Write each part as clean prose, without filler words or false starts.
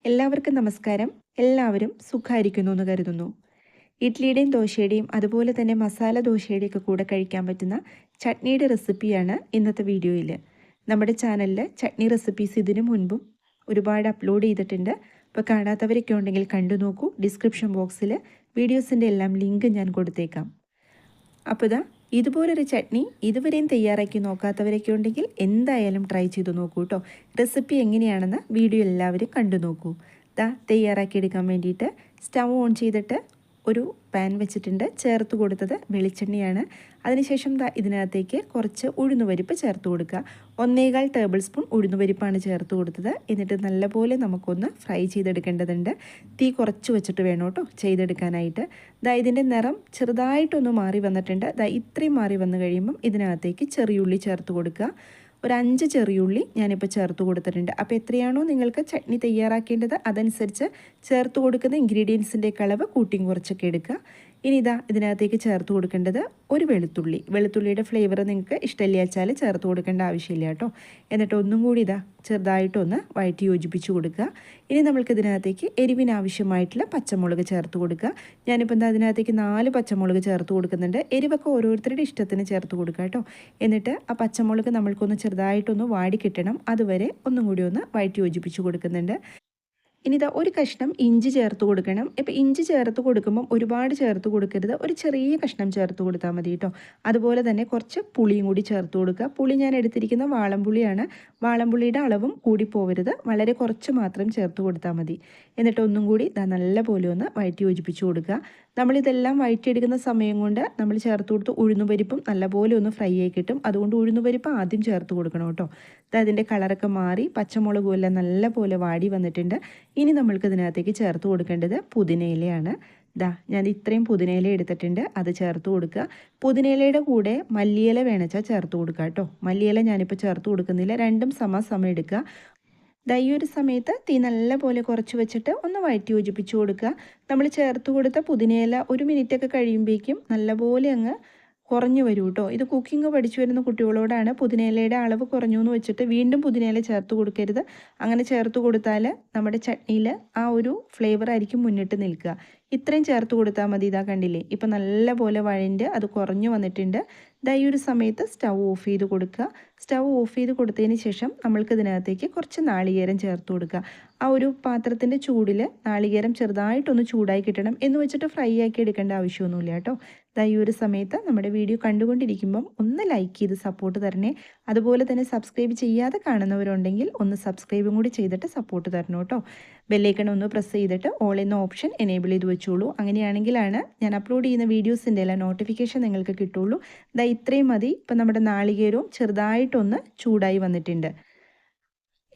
എല്ലാവർക്കും നമസ്കാരം. എല്ലാവരും സുഖമായിരിക്കുന്നു എന്ന് കരുതുന്നു. ഇഡ്ലിയുടെയും ദോശയുടെയും അതുപോലെ തന്നെ മസാല ദോശയുടെയൊക്കെ കൂടെ കഴിക്കാൻ പറ്റുന്ന ചട്നിയുടെ റെസിപ്പിയാണ് ഇന്നത്തെ വീഡിയോയിൽ. നമ്മുടെ ചാനലിൽ ചട്നി റെസിപ്പീസ് ഇതിനു മുൻപും ഒരുപാട് അപ്ലോഡ് ചെയ്തിട്ടുണ്ട്. അപ്പോൾ കാണാത്തവരൊക്കെ ഉണ്ടെങ്കിൽ കണ്ടു നോക്കൂ. ഡിസ്ക്രിപ്ഷൻ ബോക്സിൽ വീഡിയോസിൻ്റെ എല്ലാം ലിങ്ക് ഞാൻ കൊടുത്തേക്കാം. അപ്പോൾ ഇതുപോലൊരു ചട്നി ഇതുവരെയും തയ്യാറാക്കി നോക്കാത്തവരൊക്കെ ഉണ്ടെങ്കിൽ എന്തായാലും ട്രൈ ചെയ്ത് നോക്കൂ കേട്ടോ. റെസിപ്പി എങ്ങനെയാണെന്ന് വീഡിയോ എല്ലാവരും കണ്ടു നോക്കൂ. തയ്യാറാക്കിയെടുക്കാൻ വേണ്ടിയിട്ട് സ്റ്റവ് ഓൺ ചെയ്തിട്ട് ഒരു പാൻ വെച്ചിട്ടുണ്ട്. ചേർത്ത് കൊടുത്തത് വെളിച്ചെണ്ണയാണ്. അതിനുശേഷം ഇതിനകത്തേക്ക് കുറച്ച് ഉഴുന്നുപരിപ്പ് ചേർത്ത് കൊടുക്കുക. 1.25 ടേബിൾ സ്പൂൺ ഉഴുന്നുപരിപ്പാണ് ചേർത്ത് കൊടുത്തത്. എന്നിട്ട് നല്ലപോലെ നമുക്കൊന്ന് ഫ്രൈ ചെയ്തെടുക്കേണ്ടതുണ്ട്. തീ കുറച്ച് വെച്ചിട്ട് വേണം കേട്ടോ ചെയ്തെടുക്കാനായിട്ട്. ഇതിൻ്റെ നിറം ചെറുതായിട്ടൊന്ന് മാറി വന്നിട്ടുണ്ട്. ഇത്രയും മാറി വന്നു കഴിയുമ്പം ഇതിനകത്തേക്ക് ചെറിയുള്ളി ചേർത്ത് കൊടുക്കുക. ഒരു 5 ചെറിയുള്ളി ഞാനിപ്പോൾ ചേർത്ത് കൊടുത്തിട്ടുണ്ട്. അപ്പോൾ എത്രയാണോ നിങ്ങൾക്ക് ചട്നി തയ്യാറാക്കേണ്ടത് അതനുസരിച്ച് ചേർത്ത് കൊടുക്കുന്ന ഇൻഗ്രീഡിയൻസിൻ്റെ അളവ് കൂട്ടിയും കുറച്ചൊക്കെ എടുക്കുക. ഇനി ഇതിനകത്തേക്ക് ചേർത്ത് കൊടുക്കേണ്ടത് ഒരു വെളുത്തുള്ളിയുടെ ഫ്ലേവർ നിങ്ങൾക്ക് ഇഷ്ടമില്ല വെച്ചാൽ ചേർത്ത് കൊടുക്കേണ്ട ആവശ്യമില്ല കേട്ടോ. എന്നിട്ട് ഒന്നും കൂടി ചെറുതായിട്ടൊന്ന് വഴറ്റി യോജിപ്പിച്ച് കൊടുക്കുക. ഇനി നമ്മൾക്ക് ഇതിനകത്തേക്ക് എരിവിനാവശ്യമായിട്ടുള്ള പച്ചമുളക് ചേർത്ത് കൊടുക്കുക. ഞാനിപ്പോൾ അതിനകത്തേക്ക് 4 പച്ചമുളക് ചേർത്ത് കൊടുക്കുന്നുണ്ട്. എരിവൊക്കെ ഓരോരുത്തരുടെ ഇഷ്ടത്തിന് ചേർത്ത് കൊടുക്കുക കേട്ടോ. എന്നിട്ട് ആ പച്ചമുളക് നമ്മൾക്കൊന്ന് ചെറുതായിട്ടൊന്ന് വാടി കിട്ടണം. അതുവരെ ഒന്നും കൂടി ഒന്ന് വഴറ്റി യോജിപ്പിച്ച് കൊടുക്കുന്നുണ്ട്. ഇനി ഒരു കഷ്ണം ഇഞ്ചി ചേർത്ത് കൊടുക്കണം. ഇപ്പോൾ ഇഞ്ചി ചേർത്ത് കൊടുക്കുമ്പം ഒരുപാട് ചേർത്ത് കൊടുക്കരുത്. ഒരു ചെറിയ കഷ്ണം ചേർത്ത് കൊടുത്താൽ മതി കേട്ടോ. അതുപോലെ തന്നെ കുറച്ച് പുളിയും കൂടി ചേർത്ത് കൊടുക്കുക. പുളി ഞാൻ എടുത്തിരിക്കുന്ന വാളംപുളിയാണ്. വാളംപുളിയുടെ അളവും കൂടി പോവരുത്. വളരെ കുറച്ച് മാത്രം ചേർത്ത് കൊടുത്താൽ മതി. എന്നിട്ട് ഒന്നും കൂടി നല്ലപോലെ ഒന്ന് വഴറ്റി യോജിപ്പിച്ച് കൊടുക്കുക. നമ്മളിതെല്ലാം വഴറ്റിയെടുക്കുന്ന സമയം കൊണ്ട് നമ്മൾ ചേർത്ത് കൊടുത്ത് ഉഴുന്നുപരിപ്പും നല്ലപോലെ ഒന്ന് ഫ്രൈ ആയി കിട്ടും. അതുകൊണ്ട് ഉഴുന്നുപരിപ്പ് ആദ്യം ചേർത്ത് കൊടുക്കണം കേട്ടോ. അതിൻ്റെ കളറൊക്കെ മാറി പച്ചമുളകും എല്ലാം നല്ലപോലെ വാടി വന്നിട്ടുണ്ട്. ഇനി നമ്മൾക്ക് ഇതിനകത്തേക്ക് ചേർത്ത് കൊടുക്കേണ്ടത് പുതിനയിലയാണ്. ഞാൻ ഇത്രയും പുതിനയില എടുത്തിട്ടുണ്ട്. അത് ചേർത്ത് കൊടുക്കുക. പുതിനയിലയുടെ കൂടെ മല്ലിയില വേണച്ചാൽ ചേർത്ത് കൊടുക്കുക കേട്ടോ. മല്ലിയില ഞാനിപ്പോൾ ചേർത്ത് കൊടുക്കുന്നില്ല. രണ്ടും സമം എടുക്കുക. ഈ ഒരു സമയത്ത് തീ നല്ലപോലെ കുറച്ച് വെച്ചിട്ട് ഒന്ന് വഴറ്റി യോജിപ്പിച്ച് കൊടുക്കുക. നമ്മൾ ചേർത്ത് കൊടുത്ത പുതിനയില 1 മിനിറ്റൊക്കെ കഴിയുമ്പോഴേക്കും നല്ലപോലെ അങ്ങ് കുറഞ്ഞു വരും കേട്ടോ. ഇത് കുക്കിംഗ് പഠിച്ചു വരുന്ന കുട്ടികളോടാണ് പുതിനയിലയുടെ അളവ് കുറഞ്ഞു എന്ന് വെച്ചിട്ട് വീണ്ടും പുതിനയില ചേർത്ത് കൊടുക്കരുത്. അങ്ങനെ ചേർത്ത് കൊടുത്താൽ നമ്മുടെ ചട്നിയിൽ ആ ഒരു ഫ്ലേവർ ആയിരിക്കും മുന്നിട്ട് നിൽക്കുക. ഇത്രയും ചേർത്ത് കൊടുത്താൽ മതി. കണ്ടില്ലേ, ഇപ്പം നല്ലപോലെ വഴണ്ട് അത് കുറഞ്ഞു വന്നിട്ടുണ്ട്. ഈ ഒരു സമയത്ത് സ്റ്റവ് ഓഫ് ചെയ്ത് കൊടുക്കുക. സ്റ്റവ് ഓഫ് ചെയ്ത് കൊടുത്തതിന് ശേഷം നമ്മൾക്ക് ഇതിനകത്തേക്ക് കുറച്ച് നാളികേരം ചേർത്ത് കൊടുക്കുക. ആ ഒരു പാത്രത്തിൻ്റെ ചൂടിൽ നാളികേരം ചെറുതായിട്ടൊന്ന് ചൂടായി കിട്ടണം. എന്ന് വെച്ചിട്ട് ഫ്രൈ ആക്കി എടുക്കേണ്ട ആവശ്യമൊന്നുമില്ല കേട്ടോ. ഈ ഒരു സമയത്ത് നമ്മുടെ വീഡിയോ കണ്ടുകൊണ്ടിരിക്കുമ്പം ഒന്ന് ലൈക്ക് ചെയ്ത് സപ്പോർട്ട് തരണേ. അതുപോലെ തന്നെ സബ്സ്ക്രൈബ് ചെയ്യാതെ കാണുന്നവരുണ്ടെങ്കിൽ ഒന്ന് സബ്സ്ക്രൈബും കൂടി ചെയ്തിട്ട് സപ്പോർട്ട് തരണം കേട്ടോ. ബെല്ലൈക്കൺ ഒന്ന് പ്രസ് ചെയ്തിട്ട് ഓൾ എന്ന ഓപ്ഷൻ എനേബിൾ ചെയ്ത് വെച്ചോളൂ. അങ്ങനെയാണെങ്കിലാണ് ഞാൻ അപ്ലോഡ് ചെയ്യുന്ന വീഡിയോസിൻ്റെ എല്ലാം നോട്ടിഫിക്കേഷൻ നിങ്ങൾക്ക് കിട്ടുള്ളൂ. ഇത്രയും മതി. ഇപ്പം നമ്മുടെ നാളികേരവും ചെറുതായിട്ടൊന്ന് ചൂടായി വന്നിട്ടുണ്ട്.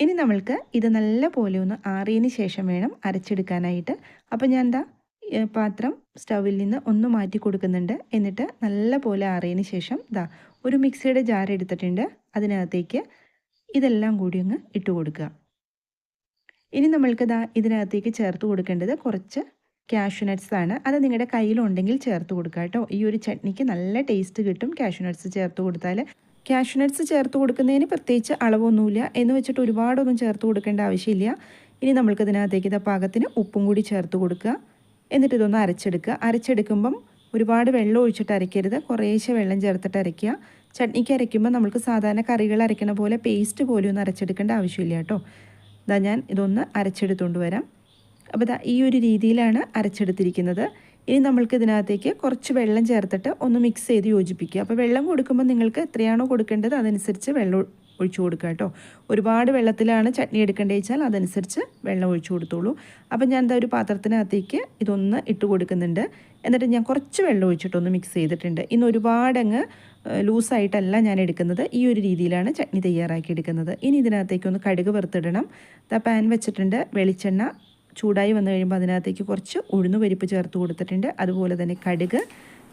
ഇനി നമ്മൾക്ക് ഇത് നല്ലപോലെ ഒന്ന് ആറിയതിന് ശേഷം വേണം അരച്ചെടുക്കാനായിട്ട്. അപ്പം ഞാൻ പാത്രം സ്റ്റൗവിൽ നിന്ന് ഒന്ന് മാറ്റി കൊടുക്കുന്നുണ്ട്. എന്നിട്ട് നല്ലപോലെ ആറിയതിന് ശേഷം ഒരു മിക്സിയുടെ ജാർ എടുത്തിട്ടുണ്ട്. അതിനകത്തേക്ക് ഇതെല്ലാം കൂടി അങ്ങ് ഇട്ട് കൊടുക്കുക. ഇനി നമ്മൾക്ക് ഇതിനകത്തേക്ക് ചേർത്ത് കൊടുക്കേണ്ടത് കുറച്ച് കാഷ്യൂ നട്ട്സ് ആണ്. അത് നിങ്ങളുടെ കയ്യിലുണ്ടെങ്കിൽ ചേർത്ത് കൊടുക്കുക കേട്ടോ. ഈ ഒരു ചട്നിക്ക് നല്ല ടേസ്റ്റ് കിട്ടും കാഷ്യൂ നട്ട്സ് ചേർത്ത് കൊടുത്താൽ. കാഷ്യൂ നട്ട്സ് ചേർത്ത് കൊടുക്കുന്നതിന് പ്രത്യേകിച്ച് അളവൊന്നുമില്ല. എന്ന് വെച്ചിട്ട് ഒരുപാടൊന്നും ചേർത്ത് കൊടുക്കേണ്ട ആവശ്യമില്ല. ഇനി നമ്മൾക്ക് ഇതിനകത്തേക്ക് പാകത്തിന് ഉപ്പും കൂടി ചേർത്ത് കൊടുക്കുക. എന്നിട്ട് ഇതൊന്ന് അരച്ചെടുക്കുക. അരച്ചെടുക്കുമ്പം ഒരുപാട് വെള്ളം ഒഴിച്ചിട്ട് അരയ്ക്കരുത്. കുറേശ്ശെ വെള്ളം ചേർത്തിട്ട് അരയ്ക്കുക. ചട്നിക്ക് അരയ്ക്കുമ്പോൾ നമുക്ക് സാധാരണ കറികൾ അരയ്ക്കണ പോലെ പേസ്റ്റ് പോലെ ഒന്നും അരച്ചെടുക്കേണ്ട ആവശ്യമില്ല കേട്ടോ. ഞാൻ ഇതൊന്ന് അരച്ചെടുത്തുകൊണ്ട് വരാം. അപ്പോൾ ഈ ഒരു രീതിയിലാണ് അരച്ചെടുത്തിരിക്കുന്നത്. ഇനി നമ്മൾക്ക് ഇതിനകത്തേക്ക് കുറച്ച് വെള്ളം ചേർത്തിട്ട് ഒന്ന് മിക്സ് ചെയ്ത് യോജിപ്പിക്കുക. അപ്പോൾ വെള്ളം കൊടുക്കുമ്പോൾ നിങ്ങൾക്ക് എത്രയാണോ കൊടുക്കേണ്ടത് അതനുസരിച്ച് വെള്ളം ഒഴിച്ചു കൊടുക്കുക കേട്ടോ. ഒരുപാട് വെള്ളത്തിലാണ് ചട്നി എടുക്കേണ്ടത് വെച്ചാൽ അതനുസരിച്ച് വെള്ളം ഒഴിച്ചു കൊടുത്തോളൂ. അപ്പം ഞാൻ ഒരു പാത്രത്തിനകത്തേക്ക് ഇതൊന്ന് ഇട്ട് കൊടുക്കുന്നുണ്ട്. എന്നിട്ട് ഞാൻ കുറച്ച് വെള്ളം ഒഴിച്ചിട്ടൊന്ന് മിക്സ് ചെയ്തിട്ടുണ്ട്. ഇന്ന് ഒരുപാടങ്ങ് ലൂസായിട്ടല്ല ഞാൻ എടുക്കുന്നത്. ഈ ഒരു രീതിയിലാണ് ചട്നി തയ്യാറാക്കി എടുക്കുന്നത്. ഇനി ഇതിനകത്തേക്കൊന്ന് കടുക് വറുത്തിടണം. പാൻ വെച്ചിട്ടുണ്ട്. വെളിച്ചെണ്ണ ചൂടായി വന്നു കഴിയുമ്പോൾ അതിനകത്തേക്ക് കുറച്ച് ഉഴുന്നുപരിപ്പ് ചേർത്ത് കൊടുത്തിട്ടുണ്ട്. അതുപോലെ തന്നെ കടുക്,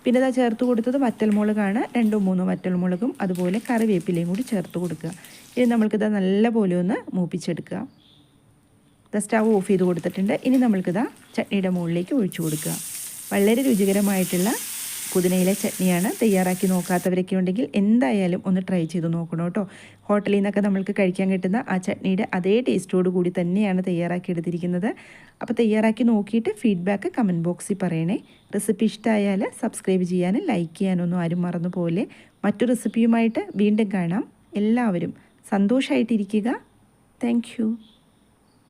പിന്നെ ചേർത്ത് കൊടുത്തത് വറ്റൽമുളകാണ്. 2-3 വറ്റൽമുളകും അതുപോലെ കറിവേപ്പിലയും കൂടി ചേർത്ത് കൊടുക്കുക. ഇനി നമ്മൾക്കിത് നല്ലപോലെ ഒന്ന് മൂപ്പിച്ചെടുക്കുക. സ്റ്റവ് ഓഫ് ചെയ്ത് കൊടുത്തിട്ടുണ്ട്. ഇനി നമ്മൾക്കിത് ചട്നിയുടെ മുകളിലേക്ക് ഒഴിച്ചു കൊടുക്കുക. വളരെ രുചികരമായിട്ടുള്ള പുതിനയിലെ ചട്നിയാണ്. തയ്യാറാക്കി നോക്കാത്തവരൊക്കെ ഉണ്ടെങ്കിൽ എന്തായാലും ഒന്ന് ട്രൈ ചെയ്ത് നോക്കണം കേട്ടോ. ഹോട്ടലിൽ നിന്നൊക്കെ നമ്മൾക്ക് കഴിക്കാൻ കിട്ടുന്ന ആ ചട്നിയുടെ അതേ ടേസ്റ്റോട് കൂടി തന്നെയാണ് തയ്യാറാക്കി എടുത്തിരിക്കുന്നത്. അപ്പോൾ തയ്യാറാക്കി നോക്കിയിട്ട് ഫീഡ്ബാക്ക് കമൻറ്റ് ബോക്സിൽ പറയണേ. റെസിപ്പി ഇഷ്ടമായാൽ സബ്സ്ക്രൈബ് ചെയ്യാനും ലൈക്ക് ചെയ്യാനൊന്നും ആരും മറന്നു പോലെ. മറ്റു റെസിപ്പിയുമായിട്ട് വീണ്ടും കാണാം. എല്ലാവരും സന്തോഷമായിട്ടിരിക്കുക. Thank you.